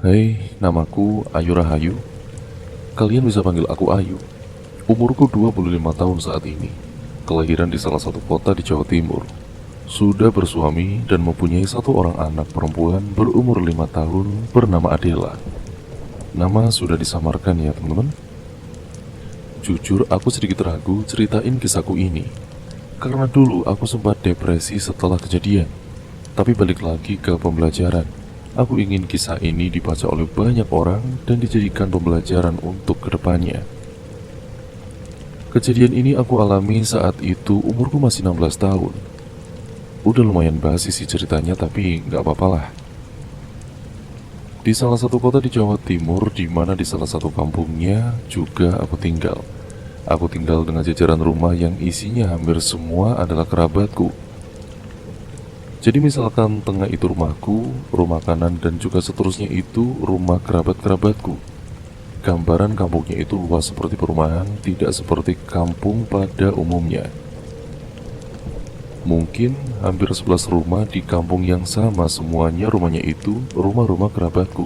Hai, namaku Ayu Rahayu. Kalian bisa panggil aku Ayu. Umurku 25 tahun saat ini. Kelahiran di salah satu kota di Jawa Timur. Sudah bersuami dan mempunyai satu orang anak perempuan berumur 5 tahun bernama Adela. Nama sudah disamarkan ya teman-teman. Jujur aku sedikit ragu ceritain kisahku ini. Karena dulu aku sempat depresi setelah kejadian. Tapi balik lagi ke pembelajaran. Aku ingin kisah ini dibaca oleh banyak orang dan dijadikan pembelajaran untuk kedepannya. Kejadian ini aku alami saat itu umurku masih 16 tahun. Udah lumayan basi sih ceritanya, tapi nggak apa-apa lah. Di salah satu kota di Jawa Timur, di mana di salah satu kampungnya juga aku tinggal. Aku tinggal dengan jajaran rumah yang isinya hampir semua adalah kerabatku. Jadi misalkan tengah itu rumahku, rumah kanan dan juga seterusnya itu rumah kerabat-kerabatku. Gambaran kampungnya itu luas seperti perumahan, tidak seperti kampung pada umumnya. Mungkin hampir 11 rumah di kampung yang sama, semuanya rumahnya itu rumah-rumah kerabatku.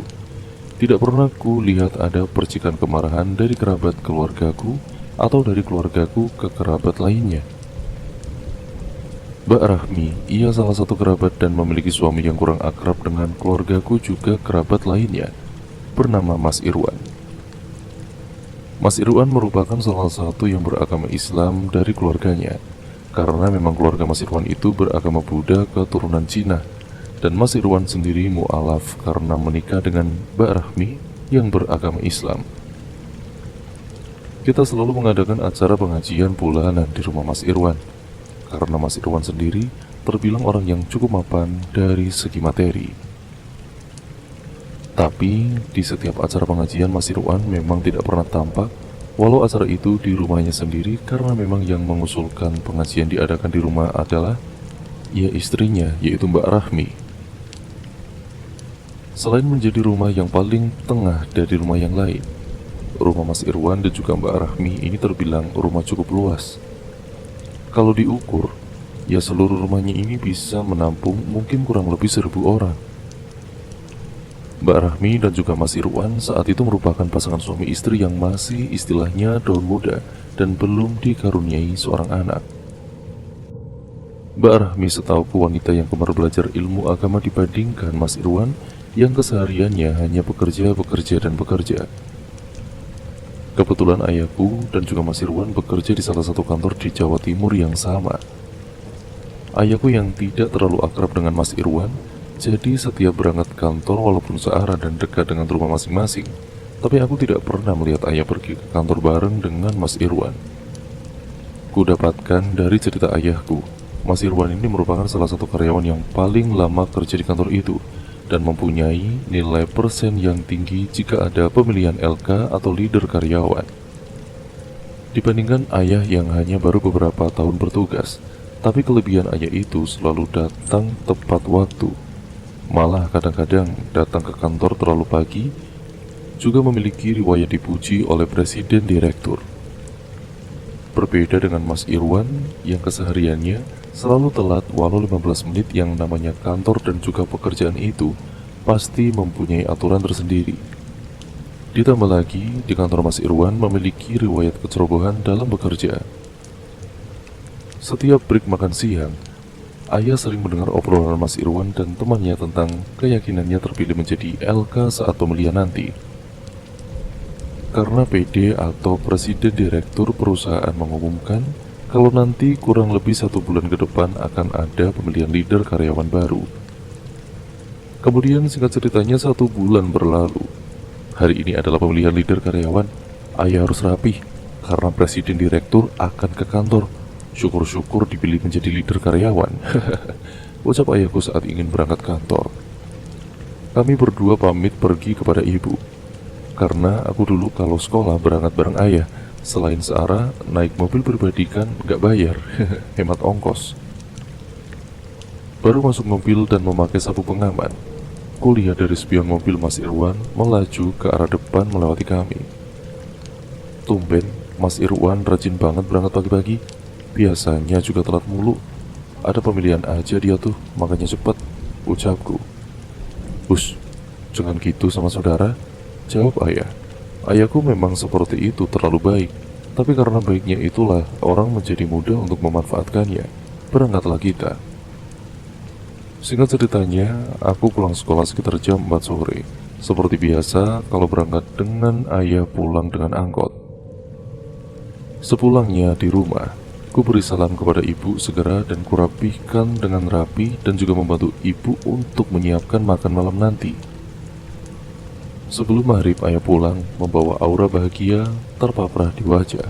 Tidak pernah ku lihat ada percikan kemarahan dari kerabat keluargaku atau dari keluargaku ke kerabat lainnya. Mbak Rahmi, ia salah satu kerabat dan memiliki suami yang kurang akrab dengan keluargaku juga kerabat lainnya, bernama Mas Irwan. Mas Irwan merupakan salah satu yang beragama Islam dari keluarganya, karena memang keluarga Mas Irwan itu beragama Buddha keturunan Cina, dan Mas Irwan sendiri mu'alaf karena menikah dengan Mbak Rahmi yang beragama Islam. Kita selalu mengadakan acara pengajian bulanan di rumah Mas Irwan, karena Mas Irwan sendiri terbilang orang yang cukup mapan dari segi materi. Tapi di setiap acara pengajian Mas Irwan memang tidak pernah tampak, walau acara itu di rumahnya sendiri, karena memang yang mengusulkan pengajian diadakan di rumah adalah ya istrinya, yaitu Mbak Rahmi. Selain menjadi rumah yang paling tengah dari rumah yang lain, rumah Mas Irwan dan juga Mbak Rahmi ini terbilang rumah cukup luas. Kalau diukur, ya seluruh rumahnya ini bisa menampung mungkin kurang lebih 1000 orang. Mbak Rahmi dan juga Mas Irwan saat itu merupakan pasangan suami istri yang masih istilahnya daun muda dan belum dikaruniai seorang anak. Mbak Rahmi setauku wanita yang gemar belajar ilmu agama dibandingkan Mas Irwan yang kesehariannya hanya bekerja dan bekerja. Kebetulan ayahku dan juga Mas Irwan bekerja di salah satu kantor di Jawa Timur yang sama. Ayahku yang tidak terlalu akrab dengan Mas Irwan, jadi setiap berangkat kantor walaupun searah dan dekat dengan rumah masing-masing, tapi aku tidak pernah melihat ayah pergi ke kantor bareng dengan Mas Irwan. Ku dapatkan dari cerita ayahku, Mas Irwan ini merupakan salah satu karyawan yang paling lama kerja di kantor itu, dan mempunyai nilai persen yang tinggi jika ada pemilihan LK atau leader karyawan. Dibandingkan ayah yang hanya baru beberapa tahun bertugas, tapi kelebihan ayah itu selalu datang tepat waktu. Malah kadang-kadang datang ke kantor terlalu pagi, juga memiliki riwayat dipuji oleh presiden direktur. Berbeda dengan Mas Irwan yang kesehariannya selalu telat walau 15 menit, yang namanya kantor dan juga pekerjaan itu pasti mempunyai aturan tersendiri. Ditambah lagi di kantor Mas Irwan memiliki riwayat kecerobohan dalam bekerja. Setiap break makan siang, ayah sering mendengar obrolan Mas Irwan dan temannya tentang keyakinannya terpilih menjadi LK saat pemilihan nanti. Karena PD atau presiden direktur perusahaan mengumumkan kalau nanti kurang lebih 1 bulan ke depan akan ada pemilihan leader karyawan baru. Kemudian singkat ceritanya 1 bulan berlalu. Hari ini adalah pemilihan leader karyawan. Ayah harus rapih karena presiden direktur akan ke kantor. Syukur-syukur dipilih menjadi leader karyawan. Ucap ayahku saat ingin berangkat kantor. Kami berdua pamit pergi kepada ibu. Karena aku dulu kalau sekolah berangkat bareng ayah, Selain searah, naik mobil pribadi kan gak bayar, hemat ongkos. Baru masuk mobil dan memakai sapu pengaman, kulihat dari spion mobil Mas Irwan melaju ke arah depan melewati kami. Tumben, Mas Irwan rajin banget berangkat pagi-pagi. Biasanya juga telat mulu. Ada pemilihan aja dia tuh, makanya cepet, ucapku. Bus, jangan gitu sama saudara, jawab ayah. Ayahku memang seperti itu, terlalu baik. Tapi karena baiknya itulah orang menjadi mudah untuk memanfaatkannya. Berangkatlah kita. Singkat ceritanya, aku pulang sekolah sekitar jam 4 sore. Seperti biasa, kalau berangkat dengan ayah pulang dengan angkot. Sepulangnya di rumah, ku beri salam kepada ibu segera dan kurapihkan dengan rapi dan juga membantu ibu untuk menyiapkan makan malam nanti. Sebelum maghrib ayah pulang membawa aura bahagia terpaprah di wajah.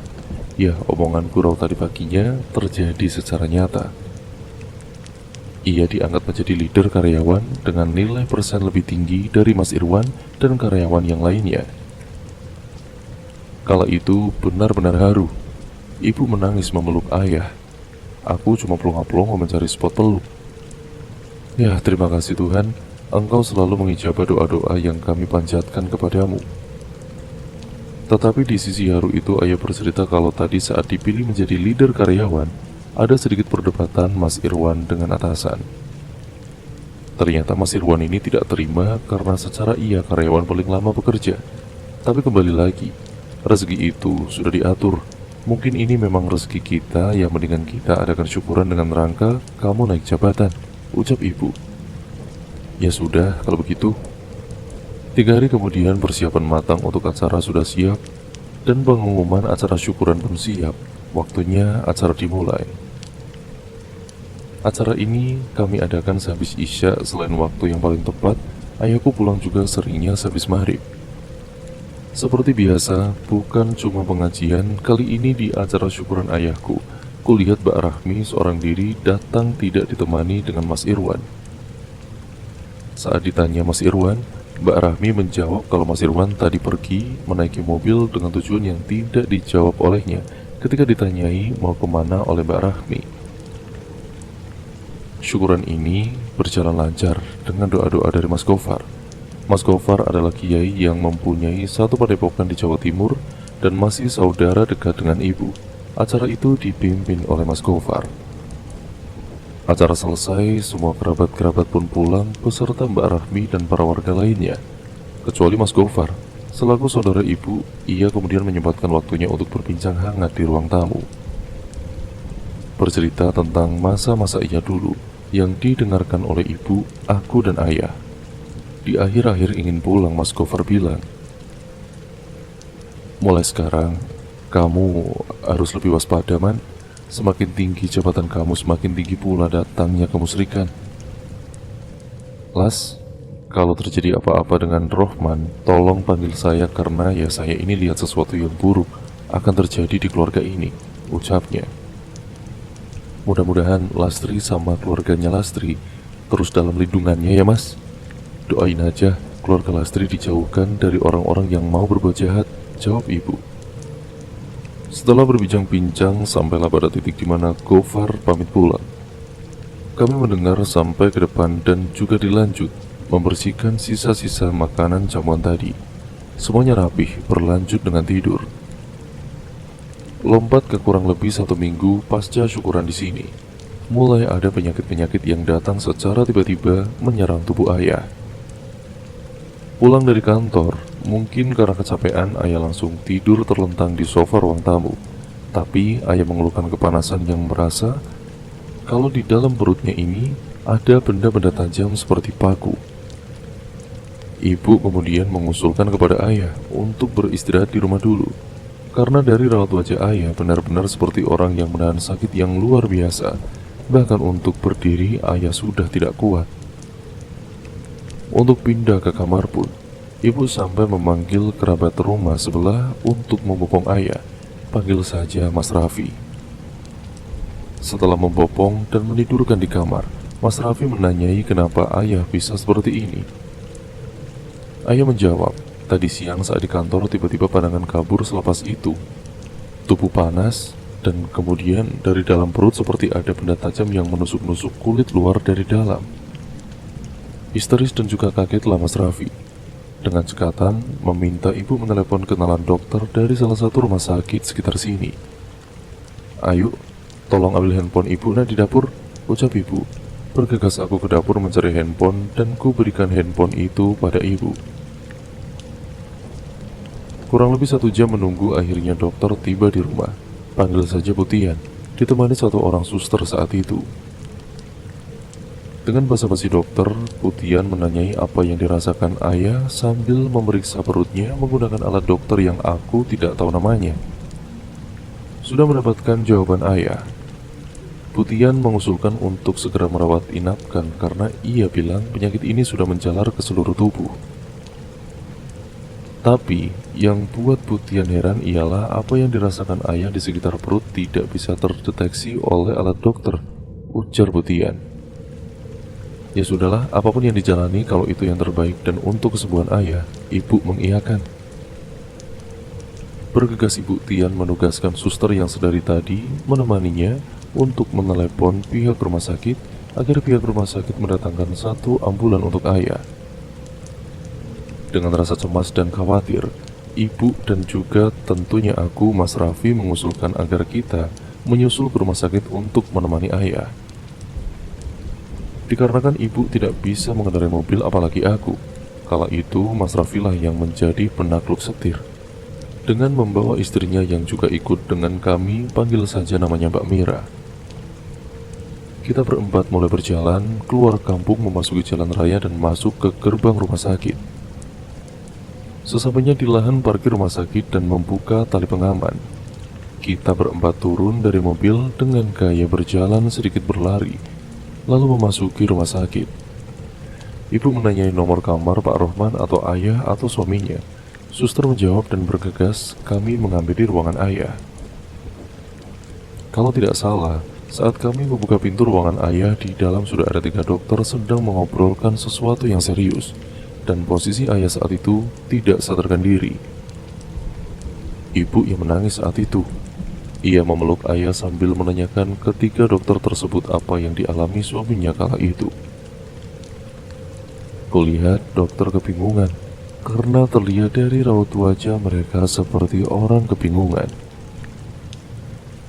Ya, omongan gurau tadi paginya terjadi secara nyata. Ia diangkat menjadi leader karyawan dengan nilai persen lebih tinggi dari Mas Irwan dan karyawan yang lainnya. Kala itu benar-benar haru. Ibu menangis memeluk ayah. Aku cuma pelong-pelong mencari spot peluk. Ya, terima kasih Tuhan, Engkau selalu mengijabah doa-doa yang kami panjatkan kepadamu. Tetapi di sisi haru itu ayah bercerita kalau tadi saat dipilih menjadi leader karyawan, ada sedikit perdebatan Mas Irwan dengan atasan. Ternyata Mas Irwan ini tidak terima karena secara ia karyawan paling lama bekerja. Tapi kembali lagi, rezeki itu sudah diatur. Mungkin ini memang rezeki kita yang mendingan kita adakan syukuran dengan rangka kamu naik jabatan, ucap ibu. Ya sudah, kalau begitu. 3 hari kemudian persiapan matang untuk acara sudah siap dan pengumuman acara syukuran pun siap. Waktunya acara dimulai. Acara ini kami adakan sehabis Isya. Selain waktu yang paling tepat, ayahku pulang juga seringnya sehabis maghrib. Seperti biasa, bukan cuma pengajian, kali ini di acara syukuran ayahku, kulihat Mbak Rahmi seorang diri datang tidak ditemani dengan Mas Irwan. Saat ditanya Mas Irwan, Mbak Rahmi menjawab kalau Mas Irwan tadi pergi menaiki mobil dengan tujuan yang tidak dijawab olehnya ketika ditanyai mau kemana oleh Mbak Rahmi. Syukuran ini berjalan lancar dengan doa-doa dari Mas Gofar. Mas Gofar adalah kiai yang mempunyai satu padepokan di Jawa Timur dan masih saudara dekat dengan ibu. Acara itu dipimpin oleh Mas Gofar. Acara selesai, semua kerabat-kerabat pun pulang beserta Mbak Rahmi dan para warga lainnya. Kecuali Mas Gofar, selaku saudara ibu, ia kemudian menyempatkan waktunya untuk berbincang hangat di ruang tamu. Bercerita tentang masa-masa ia dulu yang didengarkan oleh ibu, aku dan ayah. Di akhir-akhir ingin pulang, Mas Gofar bilang, mulai sekarang, kamu harus lebih waspada, Man. Semakin tinggi jabatan kamu, semakin tinggi pula datangnya kemusyrikan. Las, kalau terjadi apa-apa dengan Rohman, tolong panggil saya karena ya saya ini lihat sesuatu yang buruk akan terjadi di keluarga ini, ucapnya. Mudah-mudahan Lastri sama keluarganya Lastri terus dalam lindungannya ya Mas. Doain aja keluarga Lastri dijauhkan dari orang-orang yang mau berbuat jahat, jawab ibu. Setelah berbincang-bincang sampailah pada titik di mana Gofar pamit pulang. Kami mendengar sampai ke depan dan juga dilanjut membersihkan sisa-sisa makanan jamuan tadi. Semuanya rapih, berlanjut dengan tidur. Lompat ke kurang lebih 1 minggu pasca syukuran di sini. Mulai ada penyakit-penyakit yang datang secara tiba-tiba menyerang tubuh ayah. Pulang dari kantor, mungkin karena kecapean ayah langsung tidur terlentang di sofa ruang tamu. Tapi ayah mengeluhkan kepanasan yang merasa kalau di dalam perutnya ini ada benda-benda tajam seperti paku. Ibu kemudian mengusulkan kepada ayah untuk beristirahat di rumah dulu. Karena dari raut wajah ayah benar-benar seperti orang yang menahan sakit yang luar biasa. Bahkan untuk berdiri ayah sudah tidak kuat. Untuk pindah ke kamar pun, ibu sampai memanggil kerabat rumah sebelah untuk membopong ayah. Panggil saja Mas Raffi. Setelah membopong dan menidurkan di kamar, Mas Raffi menanyai kenapa ayah bisa seperti ini. Ayah menjawab, tadi siang saat di kantor tiba-tiba pandangan kabur selepas itu. Tubuh panas, dan kemudian dari dalam perut seperti ada benda tajam yang menusuk-nusuk kulit luar dari dalam. Histeris dan juga kagetlah Mas Raffi. Dengan cekatan, meminta ibu menelepon kenalan dokter dari salah satu rumah sakit sekitar sini. "Ayo, tolong ambil handphone ibu di dapur," ucap ibu. Bergegas aku ke dapur mencari handphone dan ku berikan handphone itu pada ibu. Kurang lebih 1 jam menunggu, akhirnya dokter tiba di rumah. Panggil saja Putian, ditemani 1 orang suster saat itu. Dengan basa-basi dokter, Putian menanyai apa yang dirasakan ayah sambil memeriksa perutnya menggunakan alat dokter yang aku tidak tahu namanya. Sudah mendapatkan jawaban ayah, Putian mengusulkan untuk segera merawat inapkan karena ia bilang penyakit ini sudah menjalar ke seluruh tubuh. Tapi, yang buat Putian heran ialah apa yang dirasakan ayah di sekitar perut tidak bisa terdeteksi oleh alat dokter, ujar Putian. "Ya sudahlah, apapun yang dijalani kalau itu yang terbaik dan untuk kesembuhan ayah," ibu mengiyakan. Bergegas ibu Tian menugaskan suster yang sedari tadi menemaninya untuk menelepon pihak rumah sakit agar pihak rumah sakit mendatangkan 1 ambulan untuk ayah. Dengan rasa cemas dan khawatir, ibu dan juga tentunya aku, Mas Raffi, mengusulkan agar kita menyusul ke rumah sakit untuk menemani ayah. Dikarenakan ibu tidak bisa mengendarai mobil apalagi aku, kala itu Mas Raffi lah yang menjadi penakluk setir. Dengan membawa istrinya yang juga ikut dengan kami, panggil saja namanya Mbak Mira. Kita berempat mulai berjalan keluar kampung memasuki jalan raya dan masuk ke gerbang rumah sakit. Sesampainya di lahan parkir rumah sakit dan membuka tali pengaman, kita berempat turun dari mobil dengan gaya berjalan sedikit berlari, lalu memasuki rumah sakit. Ibu menanyai nomor kamar Pak Rohman atau ayah atau suaminya. Suster menjawab dan bergegas kami mengambil di ruangan ayah. Kalau tidak salah, saat kami membuka pintu ruangan ayah, di dalam sudah ada 3 dokter sedang mengobrolkan sesuatu yang serius, dan posisi ayah saat itu tidak sadarkan diri. Ibu yang menangis saat itu. Ia memeluk ayah sambil menanyakan ketiga dokter tersebut apa yang dialami suaminya kala itu. Kulihat dokter kebingungan, karena terlihat dari raut wajah mereka seperti orang kebingungan.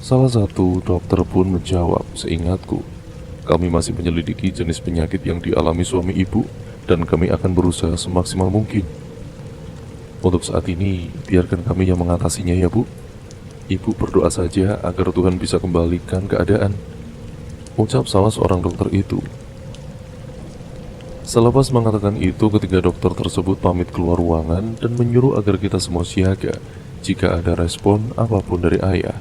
Salah satu dokter pun menjawab, "Seingatku, kami masih menyelidiki jenis penyakit yang dialami suami ibu dan kami akan berusaha semaksimal mungkin. Untuk saat ini, biarkan kami yang mengatasinya ya Bu. Ibu berdoa saja agar Tuhan bisa kembalikan keadaan," ucap salah seorang dokter itu. Selepas mengatakan itu, ketiga dokter tersebut pamit keluar ruangan dan menyuruh agar kita semua siaga jika ada respon apapun dari ayah.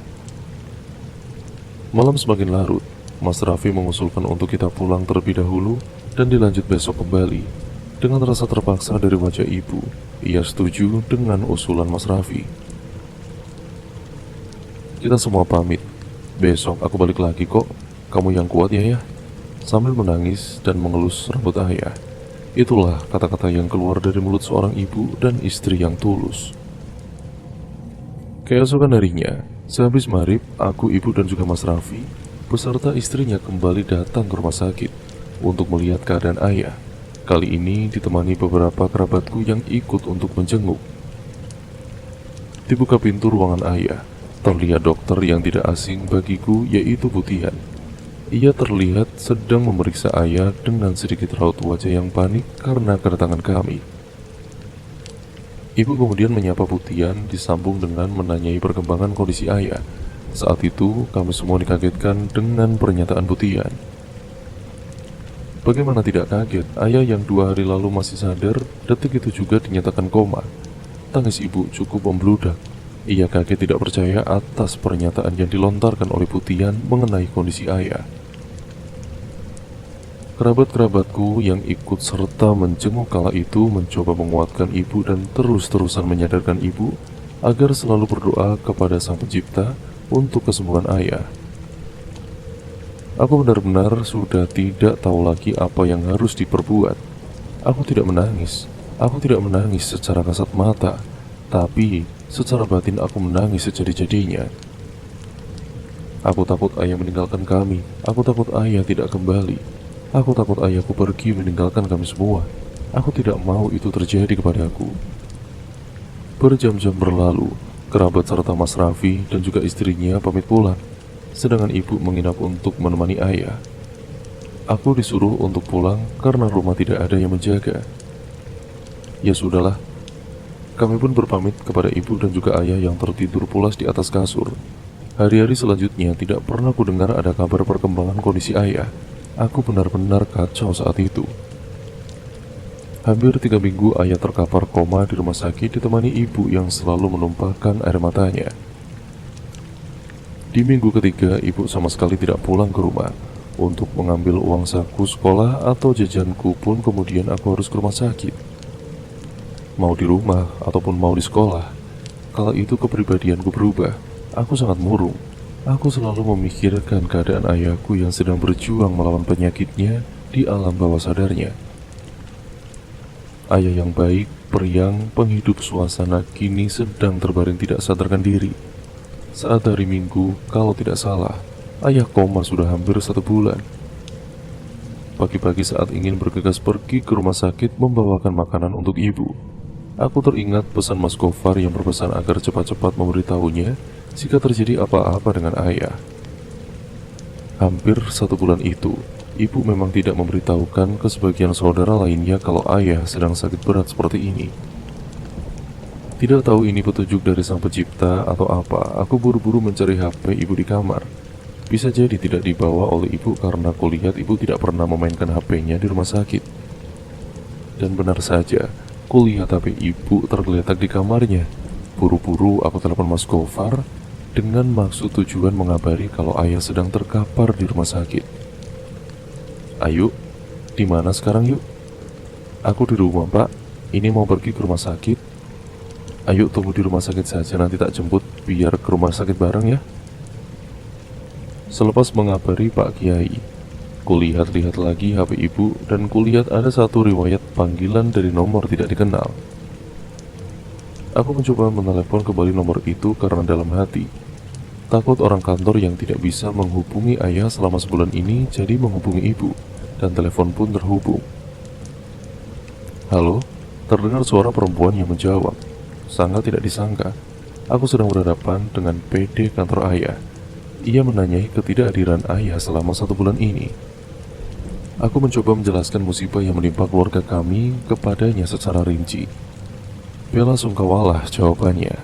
Malam semakin larut, Mas Raffi mengusulkan untuk kita pulang terlebih dahulu dan dilanjut besok kembali. Dengan rasa terpaksa dari wajah ibu, ia setuju dengan usulan Mas Raffi. Kita semua pamit. "Besok aku balik lagi kok, kamu yang kuat ya." Sambil menangis dan mengelus rambut ayah. Itulah kata-kata yang keluar dari mulut seorang ibu dan istri yang tulus. Keesokan harinya, sehabis maghrib, aku, ibu dan juga Mas Raffi beserta istrinya kembali datang ke rumah sakit untuk melihat keadaan ayah. Kali ini ditemani beberapa kerabatku yang ikut untuk menjenguk. Dibuka pintu ruangan ayah, terlihat dokter yang tidak asing bagiku, yaitu Putian. Ia terlihat sedang memeriksa ayah dengan sedikit raut wajah yang panik karena kedatangan kami. Ibu kemudian menyapa Putian disambung dengan menanyai perkembangan kondisi ayah. Saat itu kami semua dikagetkan dengan pernyataan Putian. Bagaimana tidak kaget, ayah yang 2 hari lalu masih sadar, detik itu juga dinyatakan koma. Tangis ibu cukup membludak. Ia kaget tidak percaya atas pernyataan yang dilontarkan oleh Putian mengenai kondisi ayah. Kerabat-kerabatku yang ikut serta menjenguk kala itu mencoba menguatkan ibu dan terus-terusan menyadarkan ibu agar selalu berdoa kepada Sang Pencipta untuk kesembuhan ayah. Aku benar-benar sudah tidak tahu lagi apa yang harus diperbuat. Aku tidak menangis. Aku tidak menangis secara kasat mata, tapi secara batin aku menangis sejadi-jadinya Aku takut ayah meninggalkan kami. Aku takut ayah tidak kembali. Aku takut ayahku pergi meninggalkan kami semua. Aku tidak mau itu terjadi kepadaku. Berjam-jam berlalu, kerabat serta Mas Raffi dan juga istrinya pamit pulang, sedangkan ibu menginap untuk menemani ayah. Aku disuruh untuk pulang karena rumah tidak ada yang menjaga. Ya sudahlah, kami pun berpamit kepada ibu dan juga ayah yang tertidur pulas di atas kasur. Hari-hari selanjutnya tidak pernah ku dengar ada kabar perkembangan kondisi ayah. Aku benar-benar kacau saat itu. Hampir 3 minggu ayah terkapar koma di rumah sakit ditemani ibu yang selalu menumpahkan air matanya. Di minggu ketiga, ibu sama sekali tidak pulang ke rumah. Untuk mengambil uang saku sekolah atau jajanku pun kemudian aku harus ke rumah sakit. Mau di rumah ataupun mau di sekolah, kala itu kepribadianku berubah. Aku sangat murung. Aku selalu memikirkan keadaan ayahku yang sedang berjuang melawan penyakitnya di alam bawah sadarnya. Ayah yang baik, periang, penghidup suasana kini sedang terbaring tidak sadarkan diri. Saat hari Minggu, kalau tidak salah, ayah koma sudah hampir 1 bulan. Pagi-pagi saat ingin bergegas pergi ke rumah sakit membawakan makanan untuk ibu, aku teringat pesan Mas Gofar yang berpesan agar cepat-cepat memberitahunya jika terjadi apa-apa dengan ayah. Hampir 1 bulan itu, ibu memang tidak memberitahukan ke sebagian saudara lainnya kalau ayah sedang sakit berat seperti ini. Tidak tahu ini petunjuk dari Sang Pencipta atau apa, aku buru-buru mencari HP ibu di kamar. Bisa jadi tidak dibawa oleh ibu karena kulihat ibu tidak pernah memainkan HP-nya di rumah sakit. Dan benar saja, kulihat HP ibu tergeletak di kamarnya. Buru-buru aku telepon Mas Gofar dengan maksud tujuan mengabari kalau ayah sedang terkapar di rumah sakit. Ayo, di mana sekarang yuk? Aku di rumah pak, ini mau pergi ke rumah sakit. Ayo tunggu di rumah sakit saja, nanti tak jemput biar ke rumah sakit bareng ya. Selepas mengabari Pak Kiai, kulihat-lihat lagi HP ibu dan kulihat ada satu riwayat panggilan dari nomor tidak dikenal. Aku mencoba menelepon kembali nomor itu karena dalam hati takut orang kantor yang tidak bisa menghubungi ayah selama sebulan ini jadi menghubungi ibu, dan telepon pun terhubung. Halo, terdengar suara perempuan yang menjawab. Sangat tidak disangka, aku sedang berhadapan dengan PD kantor ayah. Ia menanyai ketidakhadiran ayah selama 1 bulan ini. Aku mencoba menjelaskan musibah yang menimpa keluarga kami kepadanya secara rinci. Bela sungkawalah jawabannya.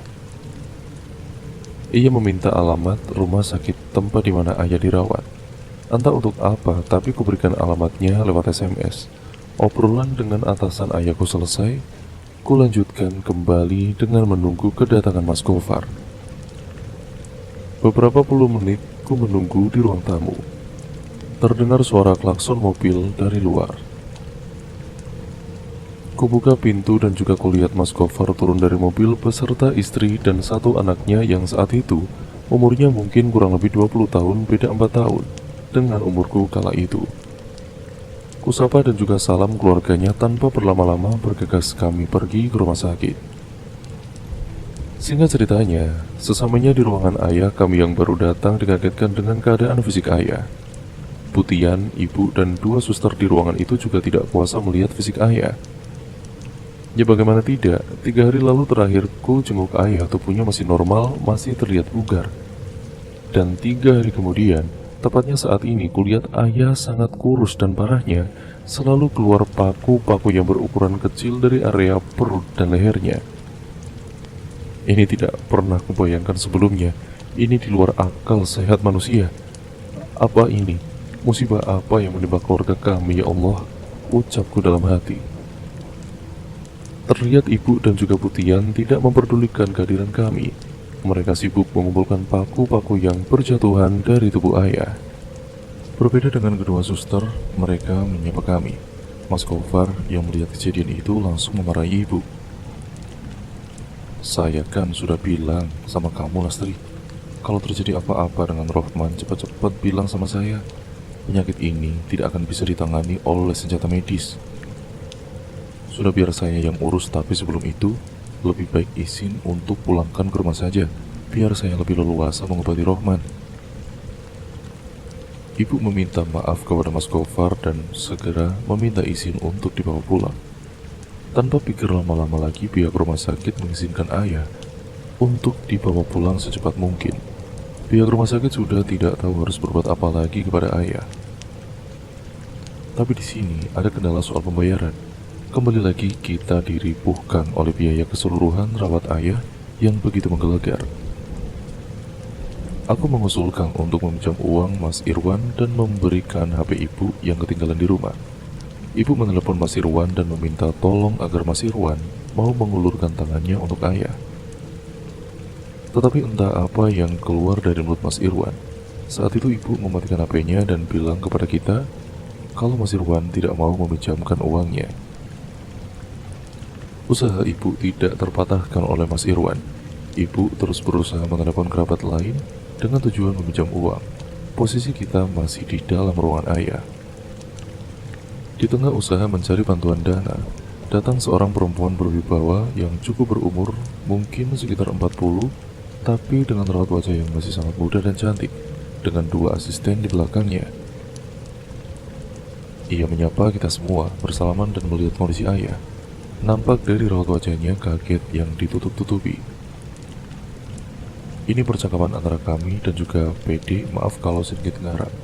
Ia meminta alamat rumah sakit tempat di mana ayah dirawat. Entah untuk apa, tapi kuberikan alamatnya lewat SMS. Obrolan dengan atasan ayahku selesai, kulanjutkan kembali dengan menunggu kedatangan Mas Gofar. Beberapa puluh menit ku menunggu di ruang tamu. Terdengar suara klakson mobil dari luar. Kubuka pintu dan juga kulihat Mas Gofar turun dari mobil beserta istri dan 1 anaknya yang saat itu umurnya mungkin kurang lebih 20 tahun, beda 4 tahun dengan umurku kala itu. Kusapa dan juga salam keluarganya tanpa berlama-lama bergegas kami pergi ke rumah sakit. Singkat ceritanya, sesamanya di ruangan ayah kami yang baru datang dikagetkan dengan keadaan fisik ayah. Putian, ibu, dan 2 suster di ruangan itu juga tidak kuasa melihat fisik ayah. Ya bagaimana tidak, 3 hari lalu terakhir ku jenguk ayah, tubuhnya masih normal, masih terlihat bugar. Dan 3 hari kemudian, tepatnya saat ini kulihat ayah sangat kurus dan parahnya selalu keluar paku-paku yang berukuran kecil dari area perut dan lehernya. Ini tidak pernah kubayangkan sebelumnya. Ini di luar akal sehat manusia. Apa ini? Musibah apa yang menimpa keluarga kami ya Allah? Ucapku dalam hati. Terlihat ibu dan juga Putian tidak memperdulikan kehadiran kami. Mereka sibuk mengumpulkan paku-paku yang berjatuhan dari tubuh ayah. Berbeda dengan kedua suster, mereka menyapa kami. Mas Gofar yang melihat kejadian itu langsung memarahi ibu. Saya kan sudah bilang sama kamu, Lastri, kalau terjadi apa-apa dengan Rohman, cepat-cepat bilang sama saya. Penyakit ini tidak akan bisa ditangani oleh senjata medis. Sudah biar saya yang urus, tapi sebelum itu lebih baik izin untuk pulangkan ke rumah saja, biar saya lebih leluasa mengobati Rohman. Ibu meminta maaf kepada Mas Gofar dan segera meminta izin untuk dibawa pulang. Tanpa pikir lama-lama lagi, pihak rumah sakit mengizinkan ayah untuk dibawa pulang secepat mungkin. Pihak rumah sakit sudah tidak tahu harus berbuat apa lagi kepada ayah. Tapi di sini ada kendala soal pembayaran. Kembali lagi kita diripuhkan oleh biaya keseluruhan rawat ayah yang begitu menggelegar. Aku mengusulkan untuk meminjam uang Mas Irwan dan memberikan HP ibu yang ketinggalan di rumah. Ibu menelepon Mas Irwan dan meminta tolong agar Mas Irwan mau mengulurkan tangannya untuk ayah. Tetapi entah apa yang keluar dari mulut Mas Irwan. Saat itu ibu mematikan HP-nya dan bilang kepada kita kalau Mas Irwan tidak mau meminjamkan uangnya. Usaha ibu tidak terpatahkan oleh Mas Irwan. Ibu terus berusaha menelepon kerabat lain dengan tujuan meminjam uang. Posisi kita masih di dalam ruangan ayah. Di tengah usaha mencari bantuan dana, datang seorang perempuan berwibawa yang cukup berumur, mungkin sekitar 40, tapi dengan raut wajah yang masih sangat muda dan cantik, dengan 2 asisten di belakangnya. Ia menyapa kita semua, bersalaman dan melihat kondisi ayah. Nampak dari raut wajahnya kaget yang ditutup-tutupi. Ini percakapan antara kami dan juga PD, maaf kalau sedikit ngarang.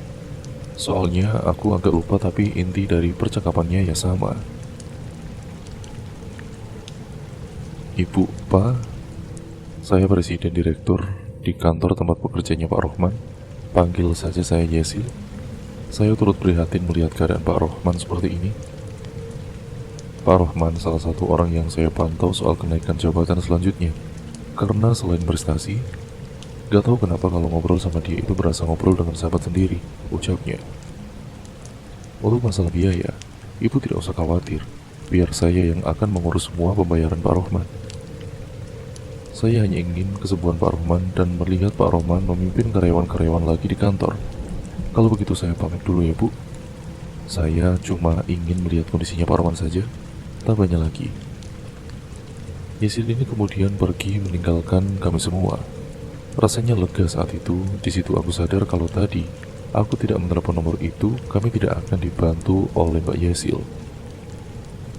Soalnya aku agak lupa tapi inti dari percakapannya ya sama. Ibu, Pak, saya presiden direktur di kantor tempat bekerjanya Pak Rohman. Panggil saja saya Yesil. Saya turut prihatin melihat keadaan Pak Rohman seperti ini. Pak Rohman salah satu orang yang saya pantau soal kenaikan jabatan selanjutnya. Karena selain prestasi, gak tahu kenapa kalau ngobrol sama dia itu berasa ngobrol dengan sahabat sendiri, ucapnya. Untuk masalah biaya, ibu tidak usah khawatir, biar saya yang akan mengurus semua pembayaran Pak Rohman. Saya hanya ingin kesembuhan Pak Rohman dan melihat Pak Rohman memimpin karyawan-karyawan lagi di kantor. Kalau begitu saya pamit dulu ya Bu. Saya cuma ingin melihat kondisinya Pak Rohman saja, tak banyak lagi. Yesil ini kemudian pergi meninggalkan kami semua. Rasanya lega saat itu. Di situ aku sadar kalau tadi aku tidak menelepon nomor itu, kami tidak akan dibantu oleh Mbak Yesil.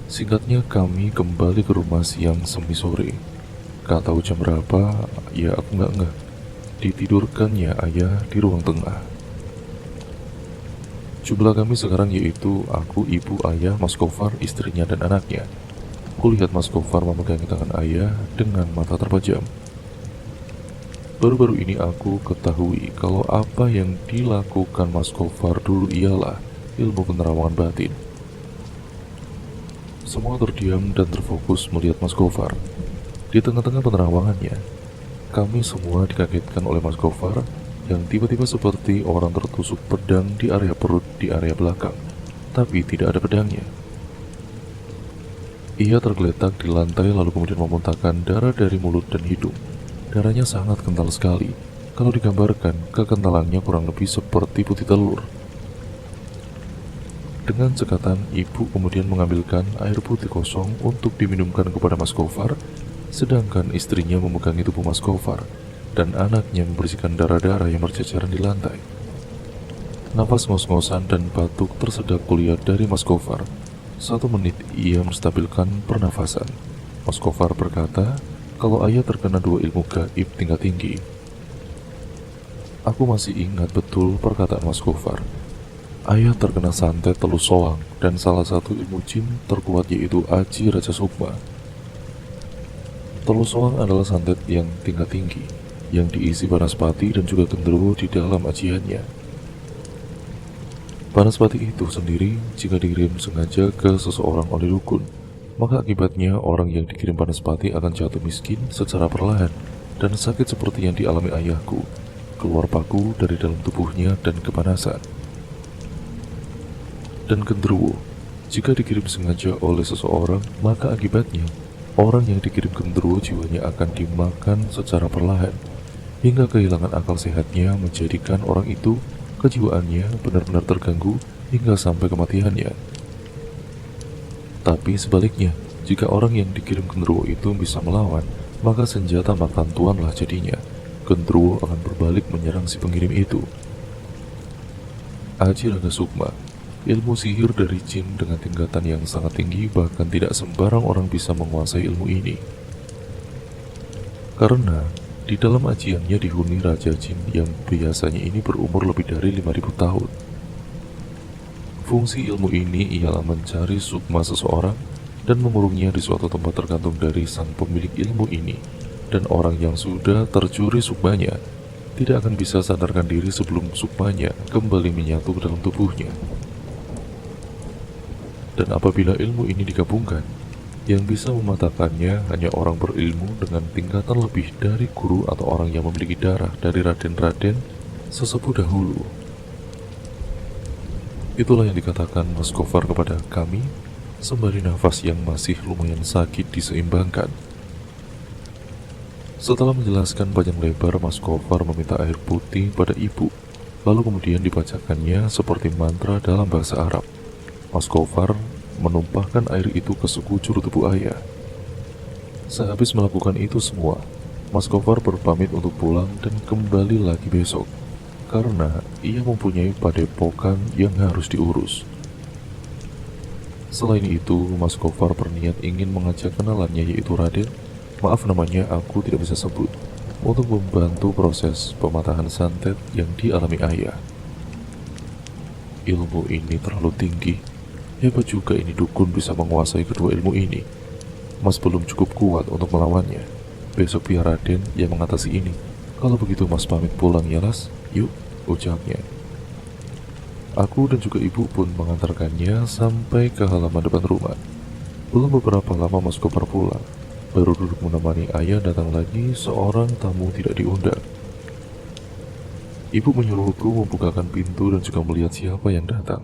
Singkatnya kami kembali ke rumah siang semi sore. Gak tahu jam berapa, ya aku nggak ngeh. Ditidurkannya ayah di ruang tengah. Jumlah kami sekarang yaitu aku, ibu, ayah, Mas Gofar, istrinya dan anaknya. Kulihat Mas Gofar memegangi tangan ayah dengan mata terpejam. Baru-baru ini aku ketahui kalau apa yang dilakukan Mas Gofar dulu ialah ilmu penerawangan batin. Semua terdiam dan terfokus melihat Mas Gofar. Di tengah-tengah penerawangannya, kami semua dikagetkan oleh Mas Gofar yang tiba-tiba seperti orang tertusuk pedang di area perut di area belakang, tapi tidak ada pedangnya. Ia tergeletak di lantai lalu kemudian memuntahkan darah dari mulut dan hidung. Darahnya sangat kental sekali. Kalau digambarkan, kekentalannya kurang lebih seperti putih telur. Dengan cekatan, ibu kemudian mengambilkan air putih kosong untuk diminumkan kepada Mas Gofar, sedangkan istrinya memegangi tubuh Mas Gofar, dan anaknya membersihkan darah-darah yang berceceran di lantai. Nafas ngos-ngosan dan batuk tersedak kulihat dari Mas Gofar. 1 menit ia menstabilkan pernafasan. Mas Gofar berkata kalau ayah terkena 2 ilmu gaib tingkat tinggi. Aku masih ingat betul perkataan Mas Gofar. Ayah terkena santet Telus Soang dan salah satu ilmu jin terkuat yaitu Aji Raja Sukma. Telus Soang adalah santet yang tingkat tinggi yang diisi Banaspati dan juga genderuwo di dalam ajiannya. Banaspati itu sendiri jika dikirim sengaja ke seseorang oleh dukun, maka akibatnya orang yang dikirim Banaspati akan jatuh miskin secara perlahan dan sakit seperti yang dialami ayahku, keluar paku dari dalam tubuhnya dan kepanasan. Dan genderuwo, jika dikirim sengaja oleh seseorang, maka akibatnya orang yang dikirim genderuwo jiwanya akan dimakan secara perlahan hingga kehilangan akal sehatnya, menjadikan orang itu kejiwaannya benar-benar terganggu hingga sampai kematiannya. Tapi sebaliknya, jika orang yang dikirim genderuwo itu bisa melawan, maka senjata makan tuanlah jadinya. Genderuwo akan berbalik menyerang si pengirim itu. Aji Raga Sukma, ilmu sihir dari jin dengan tingkatan yang sangat tinggi, bahkan tidak sembarang orang bisa menguasai ilmu ini. Karena di dalam ajiannya dihuni Raja Jin yang biasanya ini berumur lebih dari 5.000 tahun. Fungsi ilmu ini ialah mencari sukma seseorang dan mengurungnya di suatu tempat tergantung dari sang pemilik ilmu ini. Dan orang yang sudah tercuri sukmanya tidak akan bisa sadarkan diri sebelum sukmanya kembali menyatu ke dalam tubuhnya. Dan apabila ilmu ini digabungkan, yang bisa mematahkannya hanya orang berilmu dengan tingkatan lebih dari guru atau orang yang memiliki darah dari raden-raden sesepuh dahulu. Itulah yang dikatakan Mas Gofar kepada kami, sembari nafas yang masih lumayan sakit diseimbangkan. Setelah menjelaskan panjang lebar, Mas Gofar meminta air putih pada ibu, lalu kemudian dibacakannya seperti mantra dalam bahasa Arab. Mas Gofar menumpahkan air itu ke sekujur tubuh ayah. Sehabis melakukan itu semua, Mas Gofar berpamit untuk pulang dan kembali lagi besok, karena ia mempunyai padepokan yang harus diurus. Selain itu, Mas Gofar berniat ingin mengajak kenalannya, yaitu Raden, maaf namanya aku tidak bisa sebut, untuk membantu proses pematahan santet yang dialami ayah. Ilmu ini terlalu tinggi. Hebat juga ini dukun bisa menguasai kedua ilmu ini. Mas belum cukup kuat untuk melawannya. Besok biar Raden yang mengatasi ini. Kalau begitu Mas pamit pulang ya Las. Yuk, ucapnya. Aku dan juga ibu pun mengantarkannya sampai ke halaman depan rumah. Belum beberapa lama Mas Gofar pulang. Baru duduk menemani ayah, datang lagi seorang tamu tidak diundang. Ibu menyuruhku membukakan pintu dan juga melihat siapa yang datang.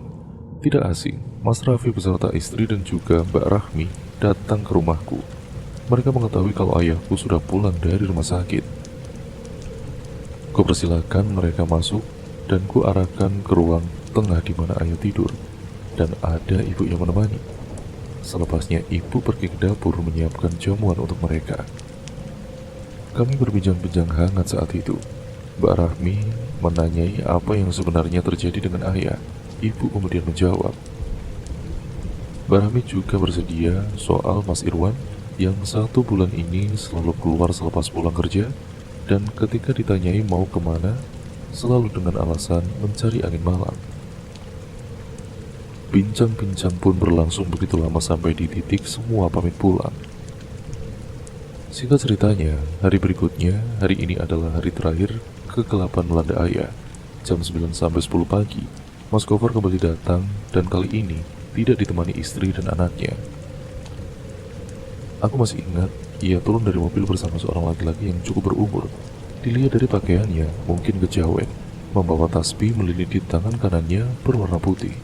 Tidak asing, Mas Raffi beserta istri dan juga Mbak Rahmi datang ke rumahku. Mereka mengetahui kalau ayahku sudah pulang dari rumah sakit. Kupersilakan mereka masuk dan ku arahkan ke ruang tengah di mana ayah tidur, dan ada ibu yang menemani. Selepasnya ibu pergi ke dapur menyiapkan jamuan untuk mereka. Kami berbincang-bincang hangat saat itu. Mbak Rahmi menanyai apa yang sebenarnya terjadi dengan ayah. Ibu kemudian menjawab. Mbak Rahmi juga bersedia soal Mas Irwan yang 1 bulan ini selalu keluar selepas pulang kerja, dan ketika ditanyai mau kemana, selalu dengan alasan mencari angin malam. Bincang-bincang pun berlangsung begitu lama sampai di titik semua pamit pulang. Singkat ceritanya, hari berikutnya, hari ini adalah hari terakhir kegelapan melanda ayah. Jam 9 sampai 10 pagi, Mas Gofar kembali datang, dan kali ini tidak ditemani istri dan anaknya. Aku masih ingat, ia turun dari mobil bersama seorang laki-laki yang cukup berumur. Dilihat dari pakaiannya, mungkin kejawen, membawa tasbih meliliti tangan kanannya berwarna putih.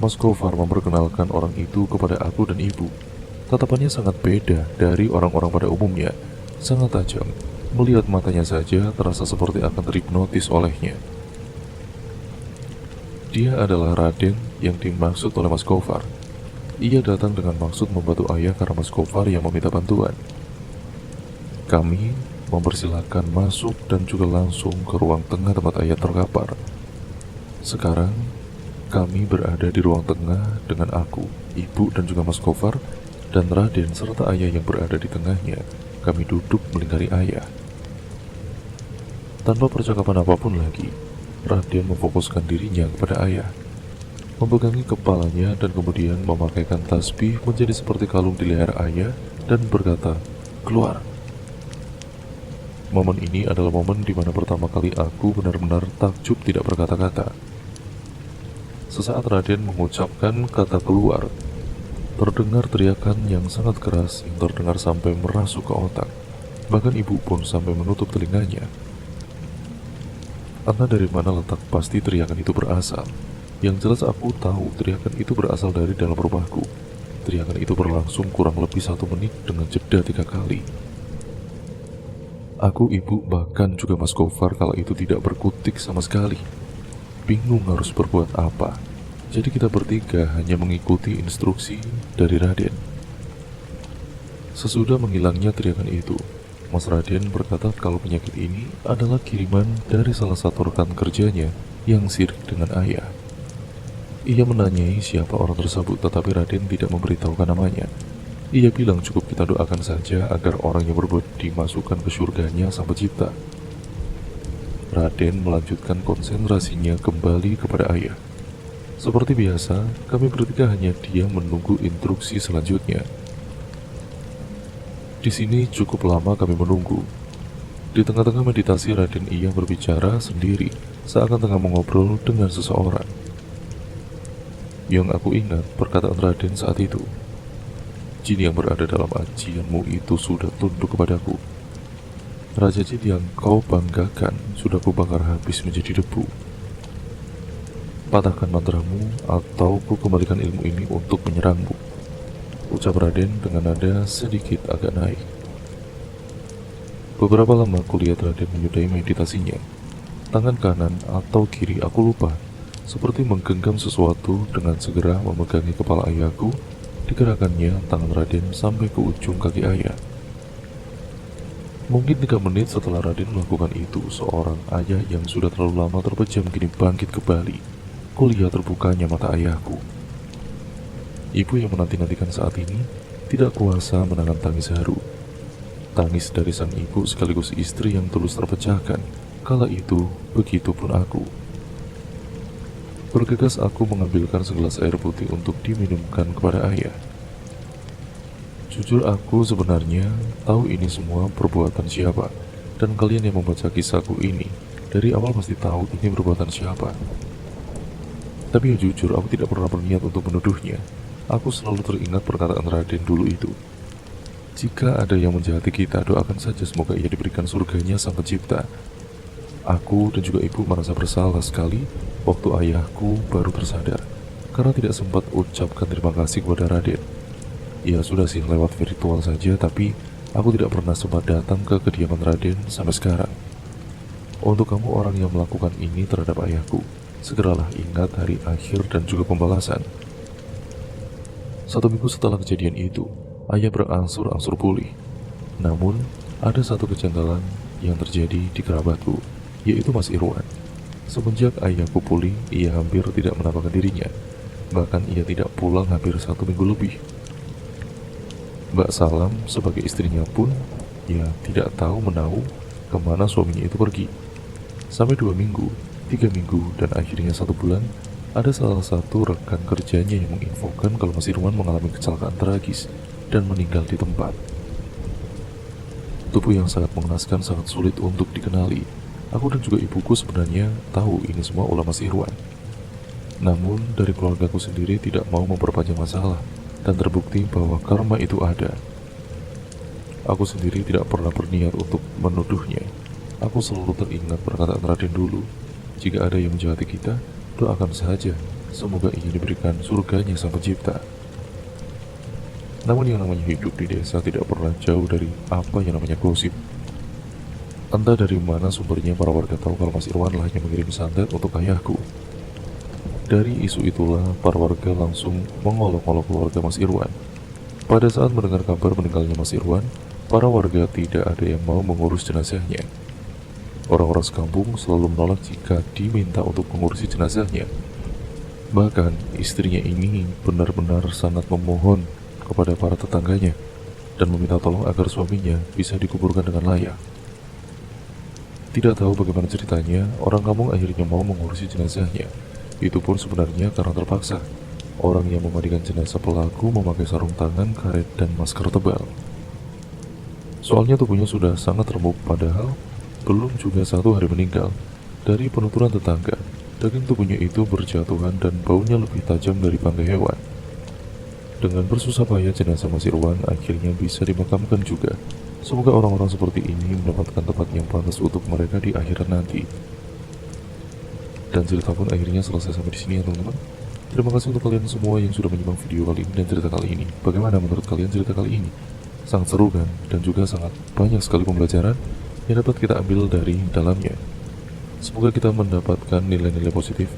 Mas Gofar memperkenalkan orang itu kepada aku dan ibu. Tatapannya sangat beda dari orang-orang pada umumnya, sangat tajam. Melihat matanya saja terasa seperti akan terhipnotis olehnya. Dia adalah Raden yang dimaksud oleh Mas Gofar. Ia datang dengan maksud membantu ayah karena Mas Gofar yang meminta bantuan. Kami mempersilahkan masuk dan juga langsung ke ruang tengah tempat ayah terkapar. Sekarang kami berada di ruang tengah dengan aku, ibu dan juga Mas Gofar, dan Raden serta ayah yang berada di tengahnya. Kami duduk melingkari ayah. Tanpa percakapan apapun lagi, Raden memfokuskan dirinya kepada ayah, memegangi kepalanya dan kemudian memakaikan tasbih menjadi seperti kalung di leher ayah dan berkata, "Keluar." Momen ini adalah momen di mana pertama kali aku benar-benar takjub tidak berkata-kata. Sesaat Raden mengucapkan kata "keluar", terdengar teriakan yang sangat keras yang terdengar sampai merasuk ke otak. Bahkan ibu pun sampai menutup telinganya. Entah dari mana letak pasti teriakan itu berasal. Yang jelas aku tahu teriakan itu berasal dari dalam rumahku. Teriakan itu berlangsung kurang lebih 1 menit dengan jeda 3 kali. Aku, ibu, bahkan juga Mas Gofar kala itu tidak berkutik sama sekali. Bingung harus berbuat apa. Jadi kita bertiga hanya mengikuti instruksi dari Raden. Sesudah menghilangnya teriakan itu, Mas Raden berkata kalau penyakit ini adalah kiriman dari salah satu rekan kerjanya yang sirik dengan ayah. Ia menanyai siapa orang tersebut, tetapi Raden tidak memberitahukan namanya. Ia bilang cukup kita doakan saja agar orang yang berbuat dimasukkan ke surganya Sang Pencipta. Raden melanjutkan konsentrasinya kembali kepada ayah. Seperti biasa, kami bertiga hanya diam menunggu instruksi selanjutnya. Di sini cukup lama kami menunggu. Di tengah-tengah meditasi, Raden ia berbicara sendiri, seakan tengah mengobrol dengan seseorang. Yang aku ingat perkataan Raden saat itu, jin yang berada dalam ajianmu itu sudah tunduk kepadaku. Raja jin yang kau banggakan sudah kubakar habis menjadi debu. Patahkan mantramu atau ku kembalikan ilmu ini untuk menyerangmu, ucap Raden dengan nada sedikit agak naik. Beberapa lama kulihat Raden menyudahi meditasinya. Tangan kanan atau kiri aku lupa, seperti menggenggam sesuatu dengan segera memegangi kepala ayahku. Digerakkannya tangan Raden sampai ke ujung kaki ayah. Mungkin 3 menit setelah Raden melakukan itu, seorang ayah yang sudah terlalu lama terpejam kini bangkit kembali. Kulihat terbukanya mata ayahku. Ibu yang menanti-nantikan saat ini tidak kuasa menahan tangis haru. Tangis dari sang ibu sekaligus istri yang tulus terpecahkan. Kala itu, begitupun aku. Bergegas aku mengambilkan segelas air putih untuk diminumkan kepada ayah. Jujur aku sebenarnya tahu ini semua perbuatan siapa, dan kalian yang membaca kisahku ini dari awal pasti tahu ini perbuatan siapa. Tapi ya jujur, aku tidak pernah berniat untuk menuduhnya. Aku selalu teringat perkataan Raden dulu itu. Jika ada yang menjahati kita, doakan saja semoga ia diberikan surganya Sang Pencipta. Aku dan juga ibu merasa bersalah sekali waktu ayahku baru tersadar, karena tidak sempat ucapkan terima kasih kepada Raden. Ya sudah sih, lewat virtual saja, tapi aku tidak pernah sempat datang ke kediaman Raden sampai sekarang. Untuk kamu orang yang melakukan ini terhadap ayahku, segeralah ingat hari akhir dan juga pembalasan. 1 minggu setelah kejadian itu, ayah berangsur-angsur pulih. Namun, ada satu kejanggalan yang terjadi di kerabatku, yaitu Mas Irwan. Semenjak ayahku pulih, ia hampir tidak menampakkan dirinya. Bahkan ia tidak pulang hampir 1 minggu lebih. Mbak Salam sebagai istrinya pun, ya tidak tahu menahu kemana suaminya itu pergi. Sampai 2 minggu, 3 minggu, dan akhirnya 1 bulan, ada salah satu rekan kerjanya yang menginfokan kalau Mas Irwan mengalami kecelakaan tragis dan meninggal di tempat. Tubuh yang sangat mengenaskan, sangat sulit untuk dikenali. Aku dan juga ibuku sebenarnya tahu ini semua ulah Mas Irwan. Namun dari keluargaku sendiri tidak mau memperpanjang masalah, dan terbukti bahwa karma itu ada. Aku sendiri tidak pernah berniat untuk menuduhnya. Aku selalu teringat perkataan Raden dulu. Jika ada yang menjahati kita, doakan saja semoga ia diberikan surganya Sang Pencipta. Namun yang namanya hidup di desa tidak pernah jauh dari apa yang namanya gosip. Entah dari mana sumbernya para warga tahu kalau Mas Irwan lah yang mengirim santet untuk ayahku. Dari isu itulah para warga langsung mengolok-olok keluarga Mas Irwan. Pada saat mendengar kabar meninggalnya Mas Irwan, para warga tidak ada yang mau mengurus jenazahnya. Orang-orang sekampung selalu menolak jika diminta untuk mengurusi jenazahnya. Bahkan istrinya ini benar-benar sangat memohon kepada para tetangganya dan meminta tolong agar suaminya bisa dikuburkan dengan layak. Tidak tahu bagaimana ceritanya, orang kampung akhirnya mau mengurusi jenazahnya. Itu pun sebenarnya karena terpaksa. Orang yang memandikan jenazah pelaku memakai sarung tangan, karet, dan masker tebal. Soalnya tubuhnya sudah sangat remuk, padahal belum juga 1 hari meninggal. Dari penuturan tetangga, daging tubuhnya itu berjatuhan dan baunya lebih tajam dari bangkai hewan. Dengan bersusah payah jenazah Mas Irwan akhirnya bisa dimakamkan juga. Semoga orang-orang seperti ini mendapatkan tempat yang pantas untuk mereka di akhirat nanti. Dan cerita pun akhirnya selesai sampai di sini ya teman-teman. Terima kasih untuk kalian semua yang sudah menyimak video kali ini dan cerita kali ini. Bagaimana menurut kalian cerita kali ini? Sangat seru kan? Dan juga sangat banyak sekali pembelajaran yang dapat kita ambil dari dalamnya. Semoga kita mendapatkan nilai-nilai positif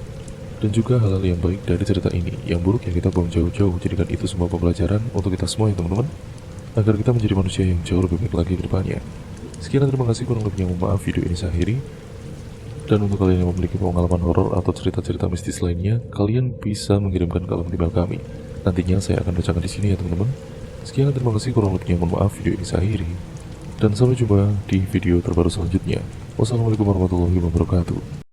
dan juga hal-hal yang baik dari cerita ini. Yang buruk ya kita buang jauh-jauh. Jadikan itu semua pembelajaran untuk kita semua ya teman-teman, agar kita menjadi manusia yang jauh lebih baik lagi ke depannya. Sekian, terima kasih, kurang lebihnya mohon maaf. Video ini saya akhiri. Dan untuk kalian yang memiliki pengalaman horor atau cerita-cerita mistis lainnya, kalian bisa mengirimkan ke alamat email kami. Nantinya saya akan bacakan di sini ya teman-teman. Sekian, terima kasih, kurang lebihnya mohon maaf. Video ini saya akhiri. Dan sampai jumpa di video terbaru selanjutnya. Wassalamualaikum warahmatullahi wabarakatuh.